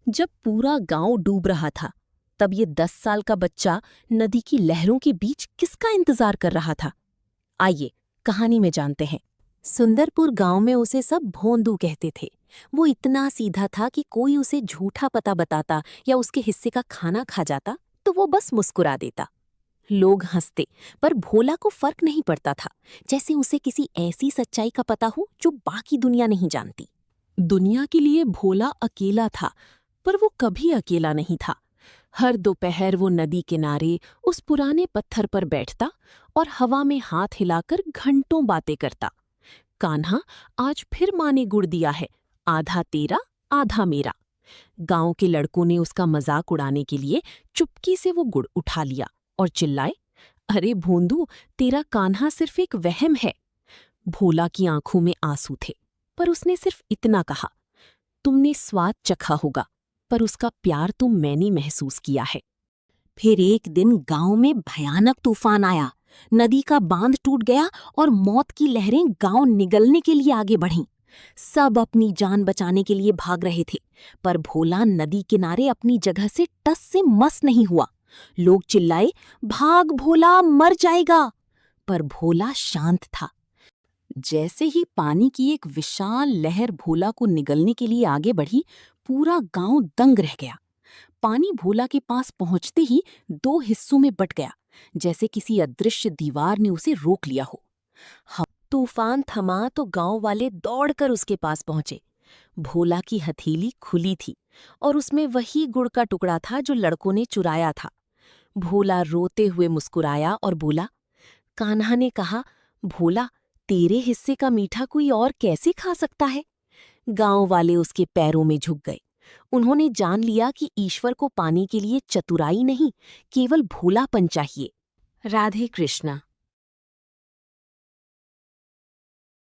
जब पूरा गांव डूब रहा था, तब ये 10 साल का बच्चा नदी की लहरों के बीच किसका इंतजार कर रहा था? आइए, कहानी में जानते हैं। सुंदरपुर गांव में उसे सब भोंदू कहते थे। वो इतना सीधा था कि कोई उसे झूठा पता बताता या उसके हिस्से का खाना खा जाता तो वो बस मुस्कुरा देता। लोग हंसते, पर भोला को फर्क नहीं पड़ता था, जैसे उसे किसी ऐसी सच्चाई का पता हो जो बाकी दुनिया नहीं जानती। दुनिया के लिए भोला अकेला था, पर वो कभी अकेला नहीं था। हर दोपहर वो नदी किनारे उस पुराने पत्थर पर बैठता और हवा में हाथ हिलाकर घंटों बातें करता। कान्हा, आज फिर माँ ने गुड़ दिया है, आधा तेरा आधा मेरा। गांव के लड़कों ने उसका मजाक उड़ाने के लिए चुपकी से वो गुड़ उठा लिया और चिल्लाए, अरे भोंदू, तेरा कान्हा सिर्फ एक वहम है। भोला की आंखों में आंसू थे, पर उसने सिर्फ इतना कहा, तुमने स्वाद चखा होगा, पर उसका प्यार तो मैंने महसूस किया है। फिर एक दिन गांव में भयानक तूफान आया। नदी का बांध टूट गया और मौत की लहरें गांव निगलने के लिए आगे बढ़ीं। सब अपनी जान बचाने के लिए भाग रहे थे, पर भोला नदी किनारे अपनी जगह से टस से मस नहीं हुआ। लोग चिल्लाए, भाग भोला, मर जाएगा। पर भोला शांत था। जैसे ही पानी की एक विशाल लहर भोला को निगलने के लिए आगे बढ़ी, पूरा गांव दंग रह गया। पानी भोला के पास पहुंचते ही दो हिस्सों में बट गया, जैसे किसी अदृश्य दीवार ने उसे रोक लिया हो। तूफान थमा तो गांव वाले दौड़कर उसके पास पहुंचे। भोला की हथेली खुली थी और उसमें वही गुड़ का टुकड़ा था जो लड़कों ने चुराया था। भोला रोते हुए मुस्कुराया और बोला, कान्हा ने कहा, भोला, तेरे हिस्से का मीठा कोई और कैसे खा सकता है? गांव वाले उसके पैरों में झुक गए। उन्होंने जान लिया कि ईश्वर को पाने के लिए चतुराई नहीं, केवल भोलापन चाहिए। राधे कृष्णा।